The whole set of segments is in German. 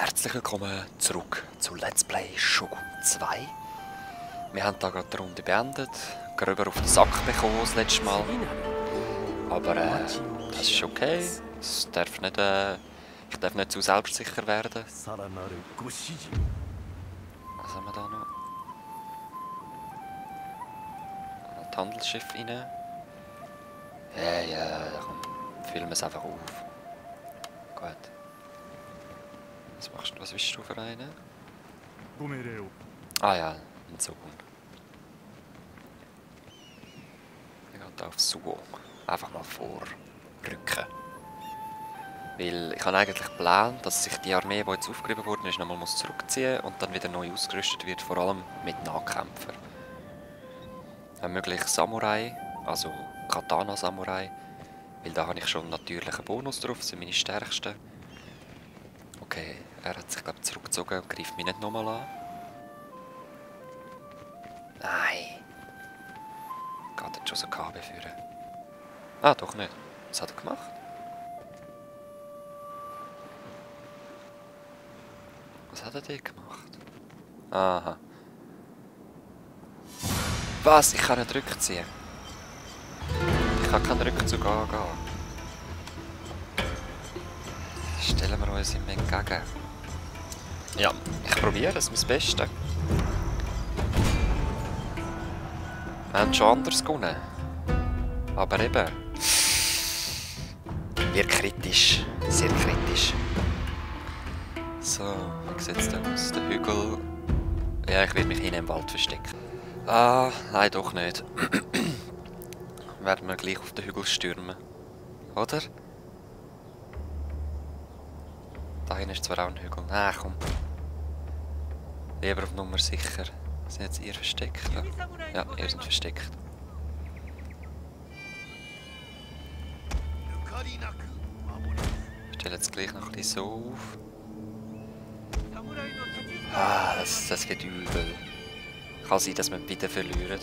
Herzlich willkommen zurück zu Let's Play Shogun 2. Wir haben da gerade die Runde beendet, gröber auf den Sack bekommen das letzte Mal. Aber das ist okay. Es darf nicht, ich darf nicht zu selbstsicher werden. Was haben wir da noch? Das Handelsschiff rein. Ja, komm, füllen wir es einfach auf. Gut. Was bist du für einen? Ah ja, ein Sohn. Ich gehe auf Suo. Einfach mal vorrücken. Weil ich habe eigentlich geplant, dass sich die Armee, die jetzt aufgerieben worden ist, nochmal zurückziehen muss und dann wieder neu ausgerüstet wird, vor allem mit Nahkämpfern. Möglich Samurai, also Katana-Samurai, weil da habe ich schon einen natürlichen Bonus drauf, das sind meine stärksten. Okay, er hat sich glaube ich zurückgezogen und greift mich nicht nochmal an. Nein. Geht jetzt schon so KB führen? Ah, doch nicht. Was hat er gemacht? Was hat er denn gemacht? Aha. Was? Ich kann nicht rückziehen. Ich kann keinen Rückzug angehen. Stellen wir uns ihm entgegen. Ja, ich probiere es, mein Bestes. Wir haben schon anders gewonnen. Aber eben. Wird kritisch. Sehr kritisch. So, wie sieht es denn aus? Der Hügel. Ja, ich werde mich hinten im Wald verstecken. Ah, nein, doch nicht. Werden wir gleich auf den Hügel stürmen. Oder? Da hinten ist zwar auch ein Hügel. Ah, komm. Lieber auf Nummer sicher. Sind jetzt ihr versteckt? Ja, ihr seid versteckt. Ich stelle jetzt gleich noch ein bisschen so auf. Ah, das wird übel. Kann sein, dass wir wieder verlieren.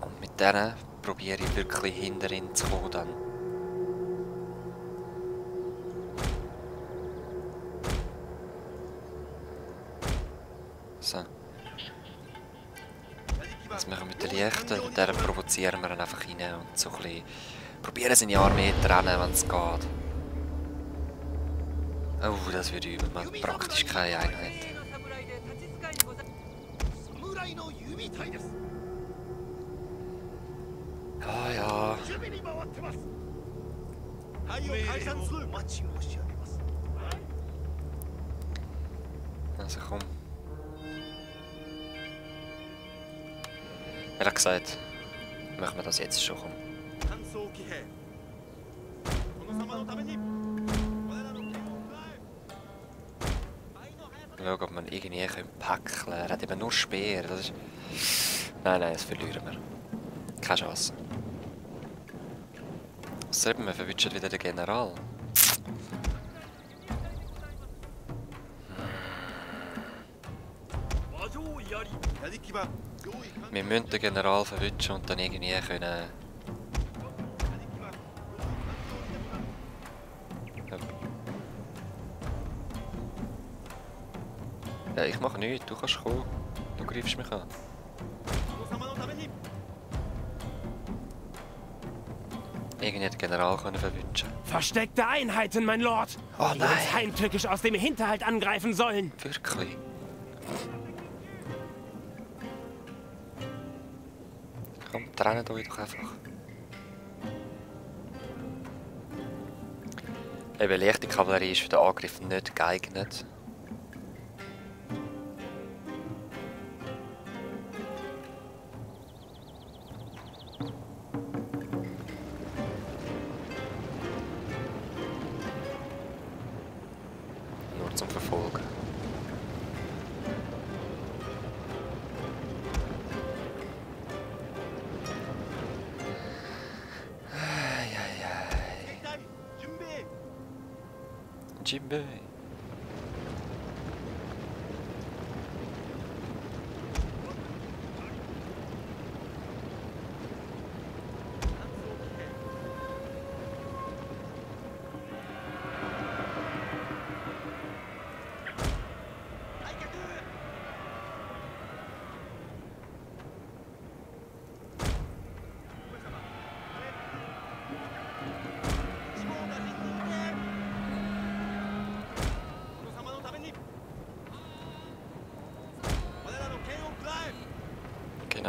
Und mit denen probiere ich wirklich hinter ihn zu kommen dann. So. Was machen wir mit den Leichten? Deren provozieren wir dann einfach rein und so ein bisschen probieren seine Armee zu trennen, wenn es geht. Oh, das wird übel, man hat praktisch keine Einheit. Ah ja. Also komm. Er hat gesagt, machen wir das jetzt schon, komm. Schauen, ob man irgendwie packeln können. Er hat eben nur Speer. Das ist... Nein, das verlieren wir. Keine Chance. Was soll wir verwünschen wieder den General? Wir müssen den General verwünschen und dann irgendwie können... Ja, ich mache nichts, du kannst kommen. Du greifst mich an. Irgendwie den General können verwünschen. Versteckte Einheiten, mein Lord! Oh die nein! uns heimtückisch aus dem Hinterhalt angreifen sollen! Wirklich? Komm, trennt euch doch einfach. Eben, leichte Kavallerie ist für den Angriff nicht geeignet. Nur zum Verfolgen. Jinbei.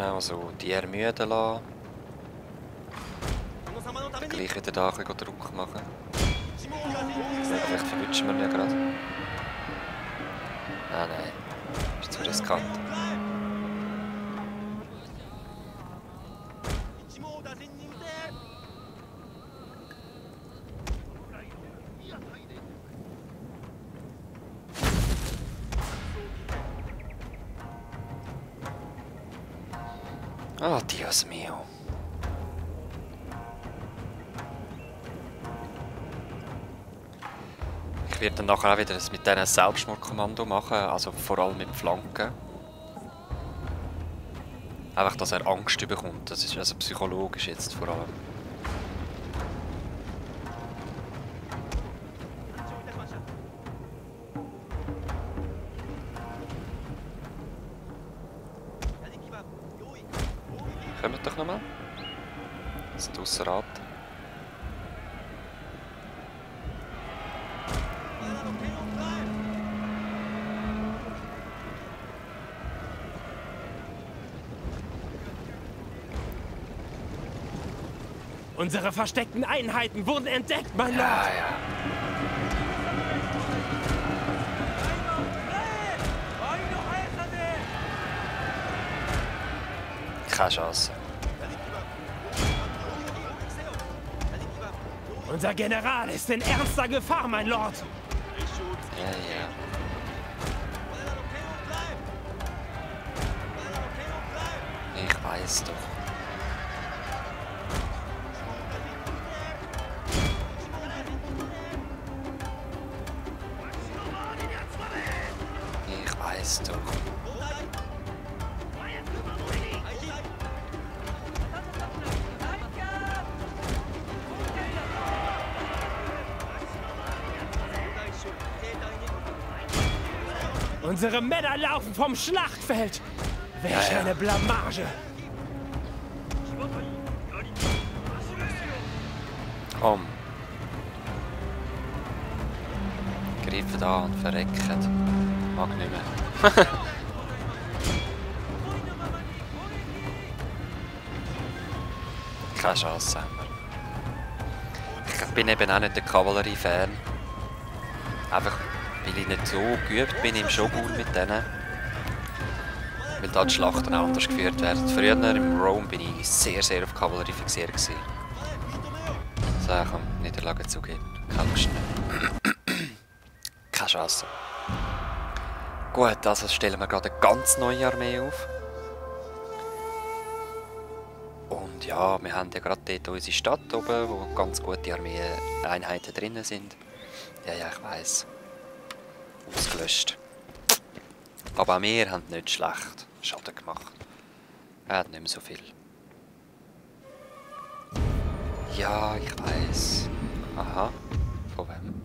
Also, die ermüden lassen. Dann gleich wieder da ein bisschen Druck machen. Vielleicht verwünschen wir ihn ja gerade. Ah nein, ist zu riskant. Oh, Dios mio. Ich werde dann nachher auch wieder das mit diesen Selbstmordkommando machen, also vor allem mit Flanken. Einfach, dass er Angst bekommt, das ist also psychologisch jetzt vor allem. Kommt doch nochmal. Das ist ausser Atem. Unsere versteckten Einheiten wurden entdeckt, mein Lord! Ja, ja. Keine Chance. Unser General ist in ernster Gefahr, mein Lord! Ja, ja. Ich weiß doch. Ich weiß doch. Unsere Männer laufen vom Schlachtfeld! Welch Ja, ja. eine Blamage! Komm. Greifen an und verrecken. Mag nicht mehr. Keine Chance haben wir. Ich bin eben auch nicht der Kavallerie-Fan. Einfach, weil ich nicht so geübt bin im Shogun mit denen. Weil da die Schlachten auch anders geführt werden. Früher im Rome bin ich sehr, sehr auf Kavallerie fixiert gewesen. So, komm, Niederlage zugeben. Keine Lust mehr. Keine Chance. Gut, also stellen wir gerade eine ganz neue Armee auf. Und ja, wir haben ja gerade dort unsere Stadt oben, wo ganz gute Armee-Einheiten drin sind. Ja, ja, ich weiss. Ausgelöscht. Aber auch wir haben nicht schlecht Schaden gemacht. Er hat nicht mehr so viel. Ja, ich weiss. Aha. Von wem?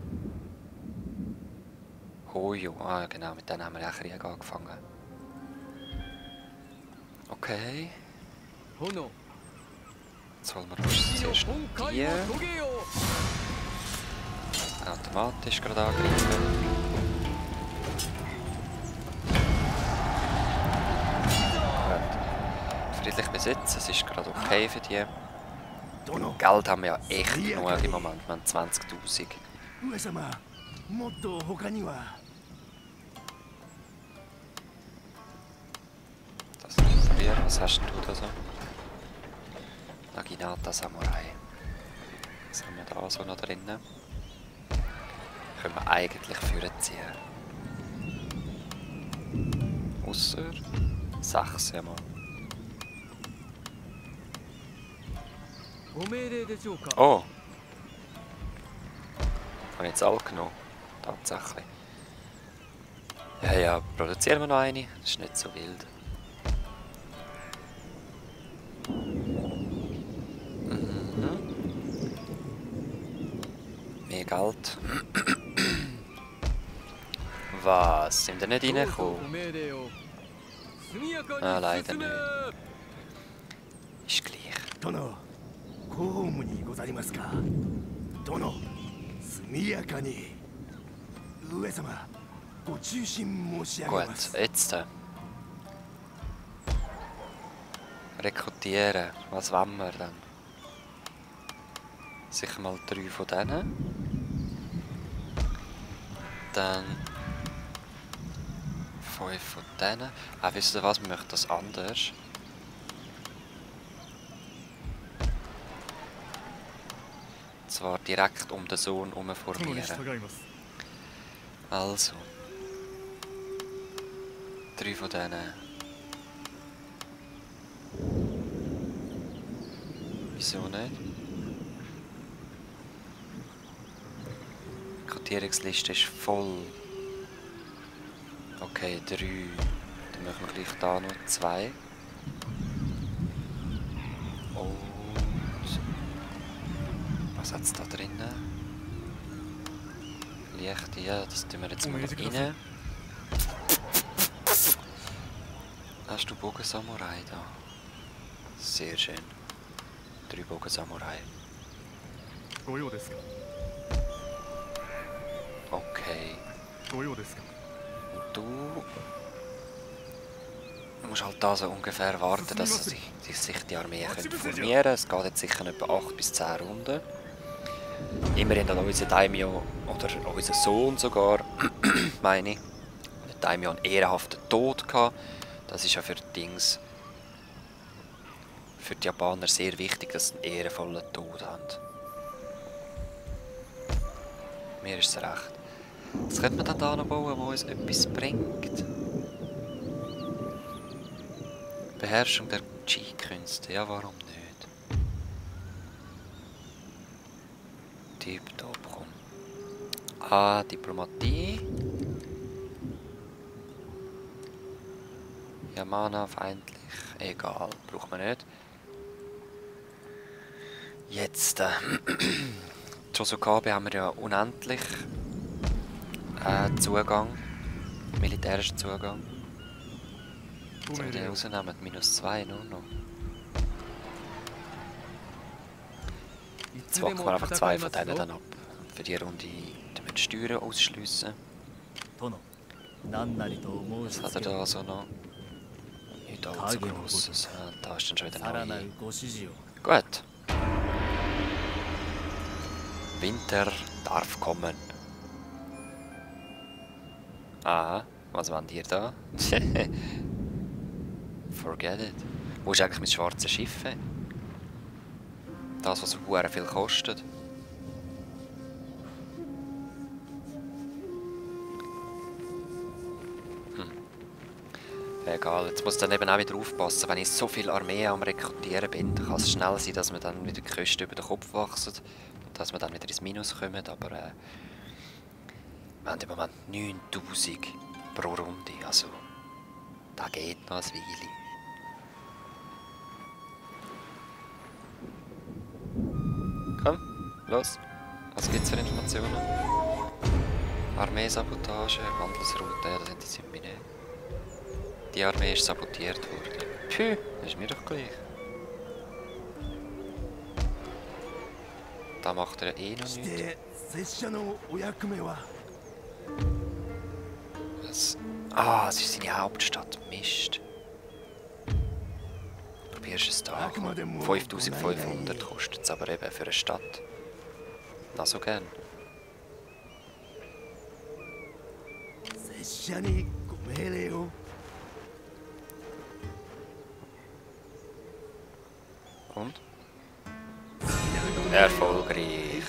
Hoyo. Ah, genau, mit denen haben wir ja Krieg angefangen. Okay. Jetzt holen wir uns zuerst die. Automatisch gerade angreifen. Gut. Friedlich besitzen, es ist gerade okay für die. Geld haben wir ja echt genug im Moment, wir haben 20.000. Das ist wir. Was hast du da so? Naginata Samurai. Was haben wir da so noch drinnen? Können wir eigentlich vorziehen. Ausser 6 ja mal. Oh! Habe ich jetzt alle genommen? Tatsächlich. Ja, ja, produzieren wir noch eine. Das ist nicht so wild. Mehr Geld. Was? Sind wir nicht reingekommen? Ah, leider nicht. Ist gleich. Gut, jetzt. Rekrutieren. Was wollen wir dann? Sicher mal 3 von denen. Dann 5 von denen. Wisst ihr was? Wir möchten das anders. Und zwar direkt um den Sohn herum formieren. Also. 3 von denen. Wieso nicht? Die Rekrutierungsliste ist voll. Okay, 3. Dann machen wir gleich da noch 2. Und was hat es da drinnen? Licht, ja, das tun wir jetzt mal rein. Hast du Bogen-Samurai da? Sehr schön. 3 Bogen-Samurai. Okay. Und du musst halt da so ungefähr warten, dass sich die Armee formieren kann. Es geht jetzt sicher etwa 8 bis 10 Runden. Immerhin hat unser Daimyo, oder unser Sohn sogar, meine ich, der Daimyo einen ehrenhaften Tod gehabt. Das ist ja für die Japaner sehr wichtig, dass sie einen ehrenvollen Tod haben. Mir ist es recht. Was könnte man dann da noch bauen, wo uns etwas bringt? Beherrschung der Chi-Künste, ja warum nicht? Tipptopp, komm. Diplomatie. Ja, Mana, feindlich. Egal, braucht man nicht. Jetzt, Chosokabe haben wir ja unendlich Zugang. Militärischen Zugang. Jetzt wir den rausnehmen, -2 nur noch. Jetzt wacken wir einfach 2 von denen dann ab. Für die Runde die Steuern ausschliessen. Was hat er da so noch? Nicht allzu grosses. Da ist dann schon wieder neu. Gut. Winter darf kommen. Was wollt ihr da? Forget it. Wo ist eigentlich mit schwarzen Schiffen? Das, was so viel kostet. Egal, jetzt muss ich dann eben auch wieder aufpassen, wenn ich so viel Armee am Rekrutieren bin, dann kann es schnell sein, dass mir dann wieder die Kosten über den Kopf wachsen und dass wir dann wieder ins Minus kommen, aber wir haben im Moment 9000 pro Runde, also da geht noch ein Weile. Komm, los, was gibt's für Informationen? Armeesabotage, Handelsroute, ja, das interessiert mich nicht. Die Armee ist sabotiert worden. Puh, das ist mir doch gleich. Da macht er eh noch nichts. Es ist seine Hauptstadt. Mist. Probierst es da. 5500 kostet es aber eben für eine Stadt. Na so gern. Und? Erfolgreich.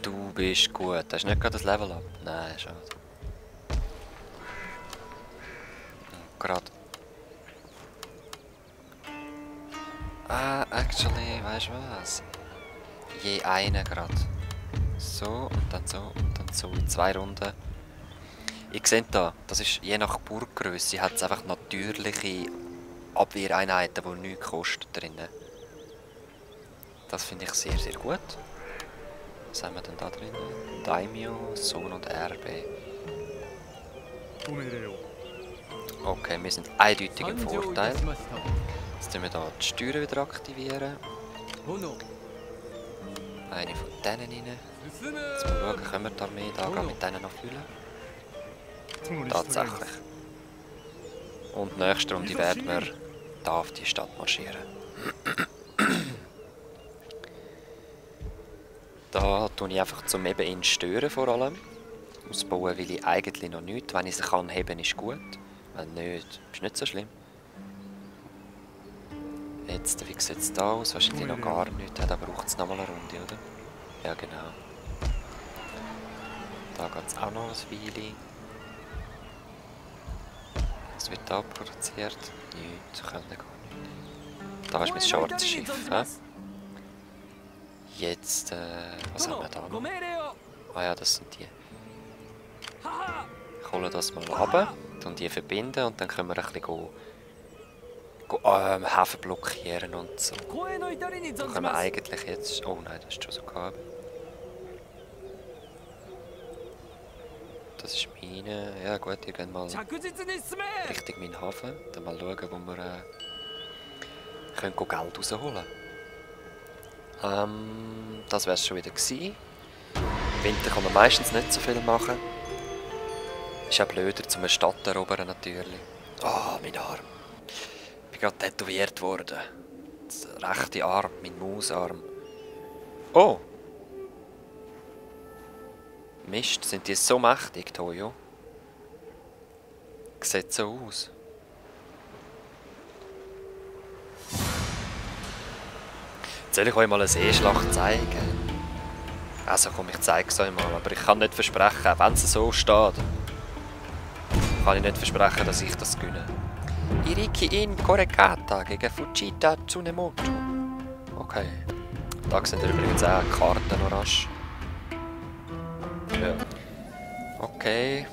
Du bist gut. Hast du nicht gerade das Level up? Nein, schade. Gerade. Actually, weißt du was? Je einen gerade. So und dann so und dann so in 2 Runden. Ihr seht da, das ist je nach Burggröße hat es einfach natürliche Abwehreinheiten, die nichts kosten drinnen. Das finde ich sehr, sehr gut. Was haben wir denn da drin? Daimyo, Sohn und Erbe. Okay, wir sind eindeutig im Vorteil. Jetzt tun wir hier die Steuern wieder aktivieren. Eine von denen rein. Jetzt mal schauen, können wir die Armee da mit denen noch füllen? Tatsächlich. Und nächste Runde werden wir da auf die Stadt marschieren. Da tue ich einfach zum eben ihn stören vor allem. Ausbauen will ich eigentlich noch nichts. Wenn ich sie kann heben, ist gut. Wenn nicht, ist nicht so schlimm. Jetzt, wie sieht es da aus? Wahrscheinlich noch gar nicht. Ja, da braucht es nochmal eine Runde, oder? Ja, genau. Da geht es auch noch ein Weile. Was wird da produziert? Nichts, können wir gar nicht. Da ist mein schwarzes Schiff. Jetzt, was haben wir da noch? Ah ja, das sind die. Ich hole das mal runter und die verbinden und dann können wir ein bisschen Häfen blockieren und so. Dann können wir eigentlich jetzt... Oh nein, das ist schon so gehabt. Das ist meine... Ja gut, ihr geht mal Richtung meinen Hafen. Dann mal schauen, wo wir können Geld rausholen. Das wäre es schon wieder gewesen. Im Winter kann man meistens nicht so viel machen. Ist auch blöder zum eine Stadt erobern natürlich. Ah, mein Arm. Ich bin gerade tätowiert worden. Der rechte Arm, mein Mausarm. Oh! Mist, sind die so mächtig, Toyo? Sieht so aus. Soll ich euch mal eine Seeschlacht zeigen? Also komm, ich zeige es euch mal, aber ich kann nicht versprechen, wenn es so steht, kann ich nicht versprechen, dass ich das gewinne. Iriki in Korekata gegen Fujita Tsunemoto. Okay. Da sind übrigens auch Karten noch rasch. Ja. Okay.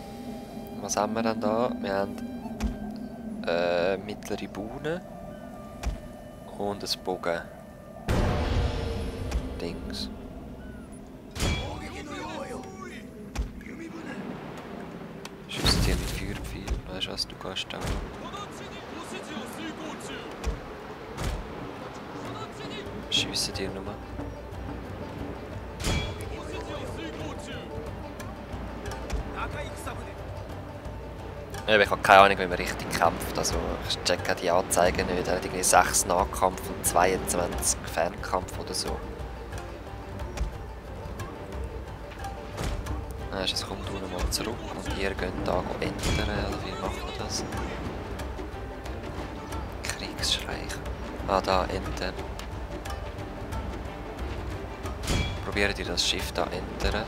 Was haben wir denn da? Wir haben mittlere Buhne und ein Bogen. Dings. Schießt hier mit Feuerpfeil. Weißt du was, du gehst da. Schiessen dir nur. Ich habe keine Ahnung, wie man richtig kämpft. Also ich checke die Anzeigen nicht. Er hat irgendwie 6 Nahkampf und 22 Fernkampf oder so. Es kommt unten mal zurück und ihr geht da entern, oder wie macht man das? Kriegsschrei. Ah, da, entern. Probiert ihr das Schiff da entern?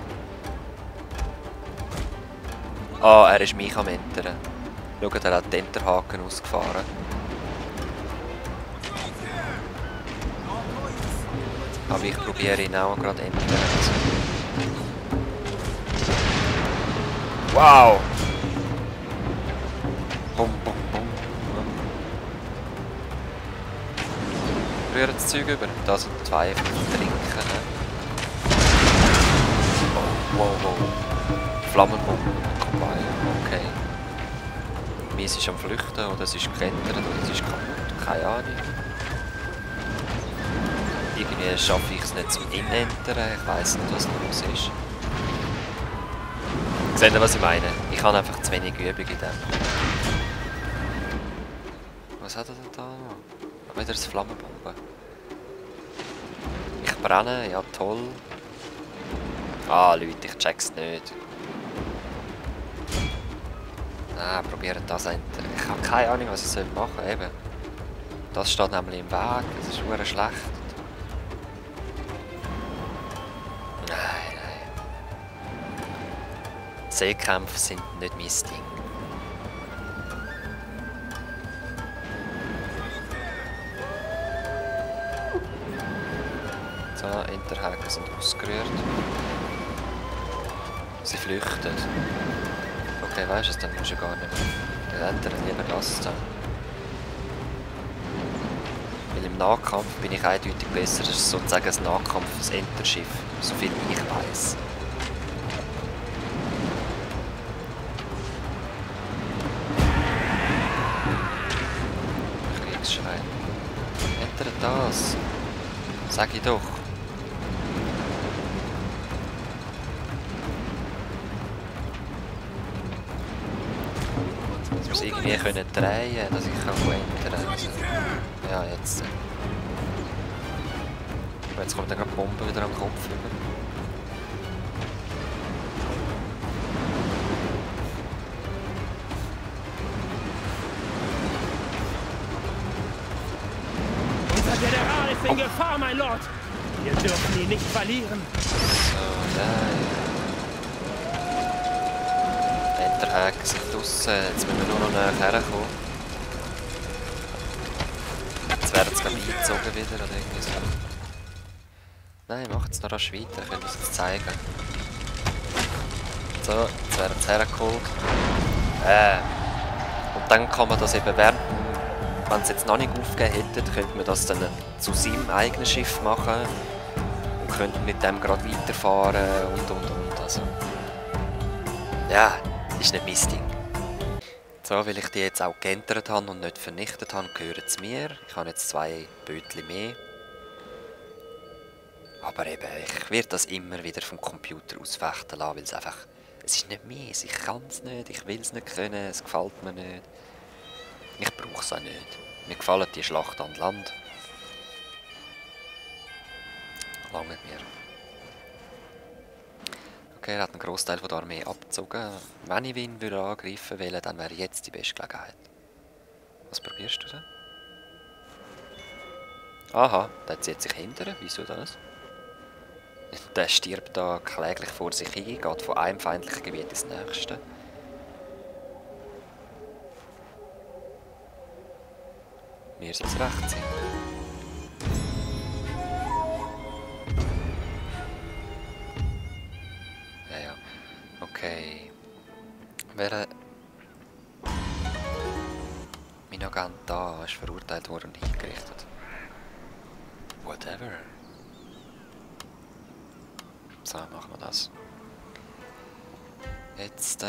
Ah, er ist mich am entern. Schaut, er hat den Enterhaken ausgefahren. Aber ich probiere ihn auch gerade entern. Wow! Bum, bum, bum. Rühren das Zeug über. Da sind 2 trinken. Oh, wow, wow. Flammenbomben. Okay. Mies ist am Flüchten oder es ist gekentert oder es ist kaputt. Keine Ahnung. Irgendwie schaffe ich es nicht zum Innentern. Ich weiss nicht, was los ist. Seht ihr, was ich meine? Ich habe einfach zu wenig Übung in dem. Was hat er denn da noch? Wieder eine Flammenbombe. Ich brenne, ja toll. Ah Leute, ich check's nicht. Nein, probiert das entern. Ich habe keine Ahnung, was ich machen soll. Eben. Das steht nämlich im Weg, das ist verdammt schlecht. Seekämpfe sind nicht mein Ding. So, Enterhaken sind ausgerührt. Sie flüchten. Okay, weißt du, dann musst du gar nicht mehr. Dann entern lieber das da. Weil im Nahkampf bin ich eindeutig besser. Das ist sozusagen ein Nahkampf, das Enterschiff, so viel wie ich weiss. Das? Sag ich doch. Ich muss irgendwie drehen, dass ich entern kann. Also, ja, jetzt. Jetzt kommt dann gerade die Bombe wieder am Kopf über. Unser General ist in Gefahr, mein Lord. Wir dürfen ihn nicht verlieren. So, ja. Enterhaken sind draussen. Jetzt müssen wir nur noch näher herkommen. Jetzt werden sie eingezogen wieder oder irgendwie so. Nein, macht es noch rasch weiter. Ich will das jetzt zeigen. So, jetzt werden sie hergeholt. Und dann kann man das eben während, wenn sie jetzt noch nicht aufgegeben hätten, könnte man das dann zu seinem eigenen Schiff machen und könnte mit dem gerade weiterfahren und. Also. Ja, ist nicht mein Ding. So, weil ich die jetzt auch geentert habe und nicht vernichtet habe, gehören sie mir. Ich habe jetzt 2 Bötchen mehr. Aber eben, ich werde das immer wieder vom Computer ausfechten lassen, weil es einfach... Es ist nicht meins, ich kann es nicht, ich will es nicht können, es gefällt mir nicht. Ich brauche es auch nicht. Mir gefallen die Schlachten an Land. Lange mir. Okay, er hat einen Großteil von der Armee abgezogen. Wenn ich ihn angreifen würde, dann wäre jetzt die beste Gelegenheit. Was probierst du denn? Aha, der zieht sich hinterher. Wieso das? Der stirbt da kläglich vor sich hin, geht von einem feindlichen Gebiet ins nächste. Mir soll es recht sein. Ja. Okay. Welcher mein Agent da ist verurteilt worden und hingerichtet. Whatever. So, machen wir das. Jetzt,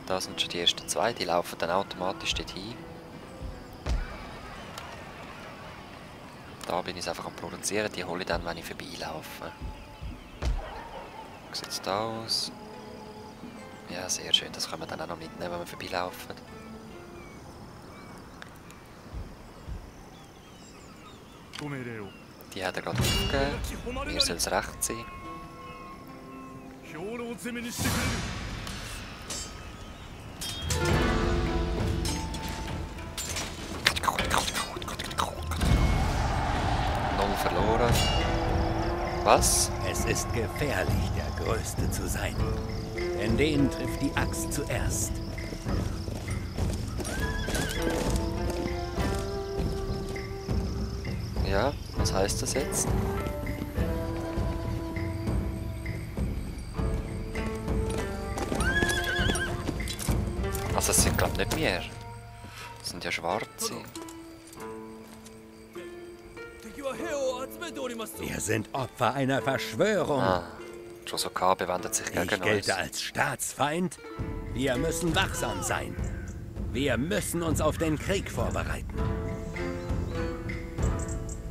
Da sind schon die ersten 2, die laufen dann automatisch dorthin. Da bin ich es einfach am Produzieren, die hole ich dann, wenn ich vorbeilaufe. Wie sieht es da aus? Ja, sehr schön, das können wir dann auch noch mitnehmen, wenn wir vorbeilaufen. Die hat er gerade aufgegeben. Mir soll es recht sein. Null verloren. Was? Es ist gefährlich, der Größte zu sein. Denn den trifft die Axt zuerst. Ja, was heißt das jetzt? Also es sind glaube nicht mehr. Das sind ja Schwarze. Wir sind Opfer einer Verschwörung. Ah, Chosokabe wendet sich gegen Ich uns. gelte als Staatsfeind. Wir müssen wachsam sein. Wir müssen uns auf den Krieg vorbereiten.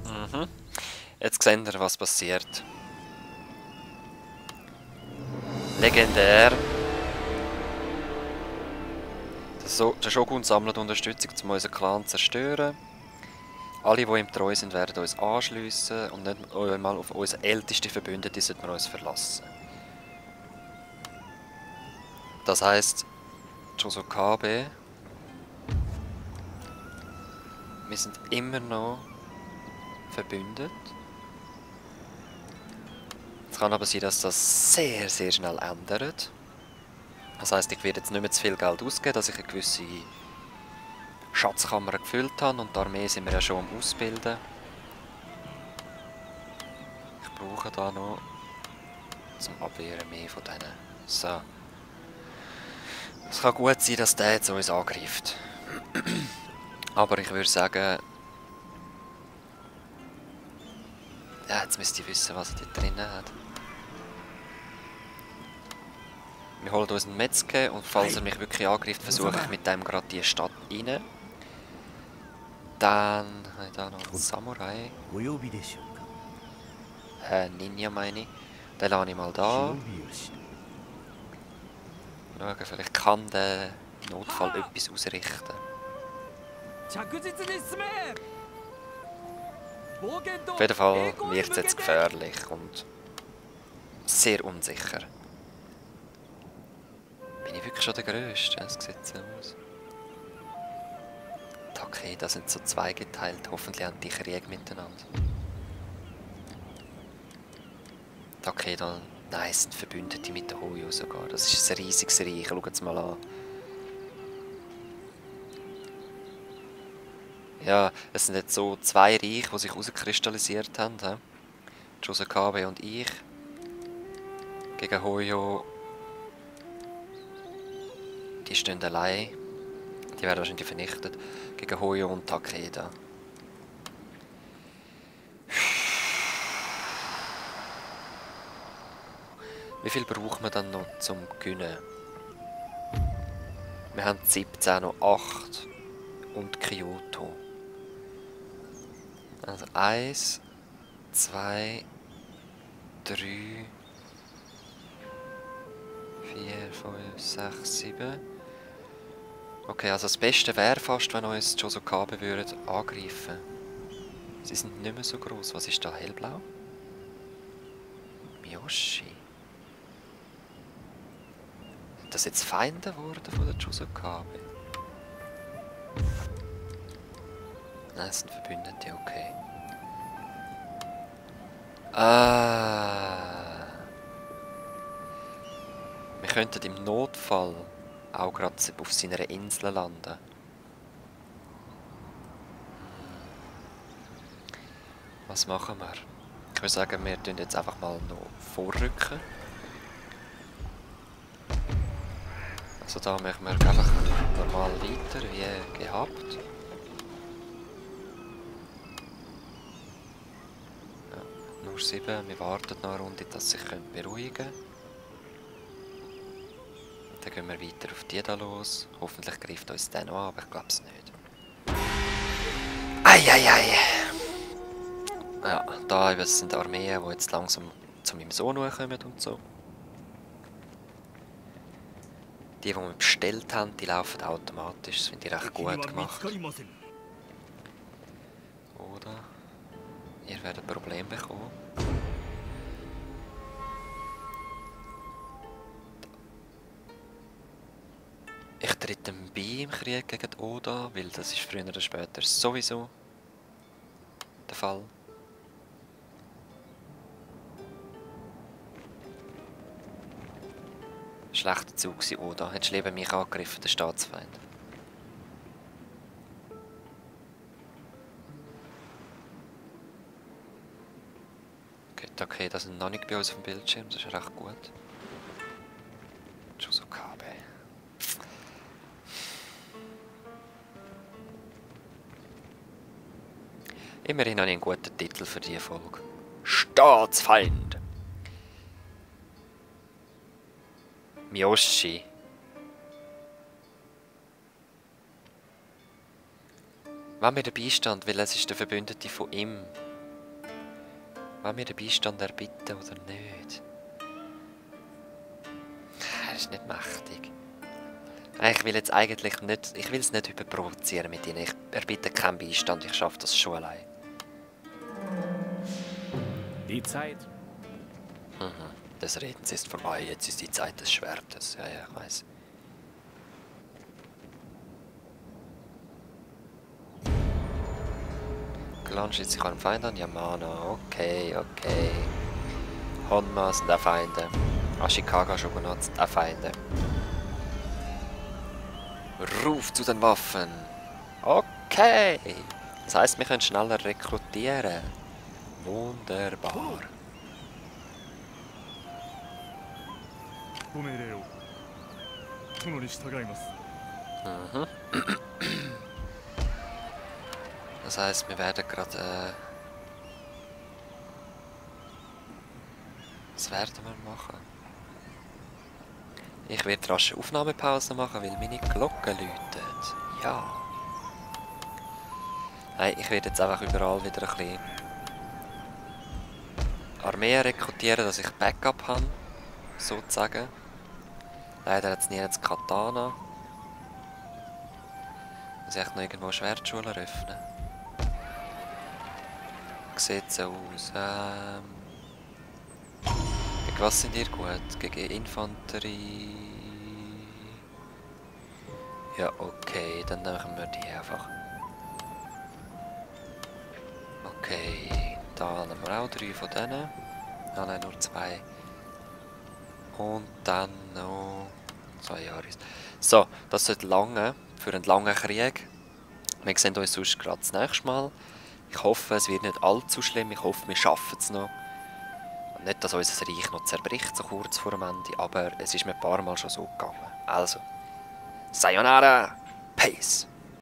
Mhm. Jetzt sehen wir, was passiert. Legendär. Der Shogun sammelt Unterstützung, um unseren Clan zu zerstören. Alle, die ihm treu sind, werden uns anschliessen und nicht einmal auf unsere älteste Verbündete sollten wir uns verlassen. Das heisst, Chosokabe, wir sind immer noch verbündet. Es kann aber sein, dass das sehr, sehr schnell ändert. Das heisst, ich werde jetzt nicht mehr zu viel Geld ausgeben, dass ich eine gewisse Schatzkammer gefüllt habe und die Armee sind wir ja schon am Ausbilden. Ich brauche da noch zum Abwehren mehr von denen. So. Es kann gut sein, dass der jetzt uns angreift. Aber ich würde sagen... Ja, jetzt müsst ihr wissen, was er da drinnen hat. Wir holen uns einen Metzger und falls er mich wirklich angreift, versuche ich mit dem gerade die Stadt rein. Dann habe ich da noch einen Samurai. Ninja meine ich. Den lasse ich mal da. Schauen, vielleicht kann der Notfall etwas ausrichten. Auf jeden Fall wird es jetzt gefährlich und sehr unsicher. Bin ich wirklich schon der Größte? Das sieht so aus. Okay, das sind so zweigeteilt. Hoffentlich haben die Krieg miteinander. Okay, dann nice, sind Verbündete mit der Hoyo sogar. Das ist ein riesiges Reich. Schaut es mal an. Ja, es sind jetzt so zwei Reiche, die sich herauskristallisiert haben. Josakabe und ich. Gegen Hoyo. Die stehen allein. Die werden wahrscheinlich vernichtet. Gegen Hoyo und Takeda. Wie viel braucht man dann noch zum Gewinnen? Wir haben 17, noch 8 und Kyoto. Also 1, 2, 3, 4, 5, 6, 7. Okay, also das Beste wäre fast, wenn uns Josokabe würden angreifen. Sie sind nicht mehr so groß. Was ist da? Hellblau? Miyoshi. Sind das jetzt Feinde geworden von der Josokabe? Nein, es sind Verbündete, okay. Wir könnten im Notfall auch gerade auf seiner Insel landen. Was machen wir? Ich würde sagen, wir tun jetzt einfach mal noch vorrücken. Also da machen wir einfach normal weiter, wie gehabt. Ja, nur 7, wir warten noch eine Runde, dass sie sich beruhigen können. Dann gehen wir weiter auf die da los. Hoffentlich greift uns der noch an, aber ich glaube es nicht. Eieiei! Ja, da sind Armeen, die jetzt langsam zu meinem Sohn kommen und so. Die wir bestellt haben, die laufen automatisch. Das finde ich recht gut gemacht. Oder? Ihr werdet ein Problem bekommen. Ich trete bei im Krieg gegen die Oda, weil das ist früher oder später sowieso der Fall. Schlechter Zug war Oda. Hättest du lieber mich angegriffen, der Staatsfeind. Gut, okay, das sind noch nicht bei uns auf dem Bildschirm, das ist recht gut. Josokabe. Immerhin habe ich einen guten Titel für diese Folge. Staatsfeind! Miyoshi. Wenn wir den Beistand, weil es ist der Verbündete von ihm. Wenn wir den Beistand erbitten oder nicht? Er ist nicht mächtig. Ich will jetzt eigentlich nicht, ich will es nicht überprovozieren mit ihnen. Ich erbitte keinen Beistand, ich schaffe das schon allein. Die Zeit. Des Redens ist vorbei, jetzt ist die Zeit des Schwertes. Ja, ja, ich weiß. Clan schließt sich an Feind an. Yamana, okay, okay. Honma sind auch Feinde. Ashikaga Shogunat sind auch Feinde. Ruf zu den Waffen! Okay! Das heisst, wir können schneller rekrutieren. Wunderbar. Das heisst, wir werden gerade. Was werden wir machen? Ich werde rasch eine Aufnahmepause machen, weil meine Glocke läutet. Ja. Nein, ich werde jetzt einfach überall wieder ein bisschen Armee rekrutieren, dass ich Backup habe, sozusagen. Leider hat es nie das Katana. Muss ich echt noch irgendwo Schwertschulen öffnen? Sieht so aus. Gegen was sind ihr gut? Gegen Infanterie? Ja, okay, dann nehmen wir die einfach. Okay, da nehmen wir auch 3 von denen. Ah nein, nur 2. Und dann noch 2 Jahre. So, das sollte lange für einen langen Krieg. Wir sehen uns sonst gerade das nächste Mal. Ich hoffe, es wird nicht allzu schlimm. Ich hoffe, wir schaffen es noch. Nicht, dass unser Reich noch zerbricht, so kurz vor dem Ende, aber es ist mir ein paar Mal schon so gegangen. Also, Sayonara, Peace!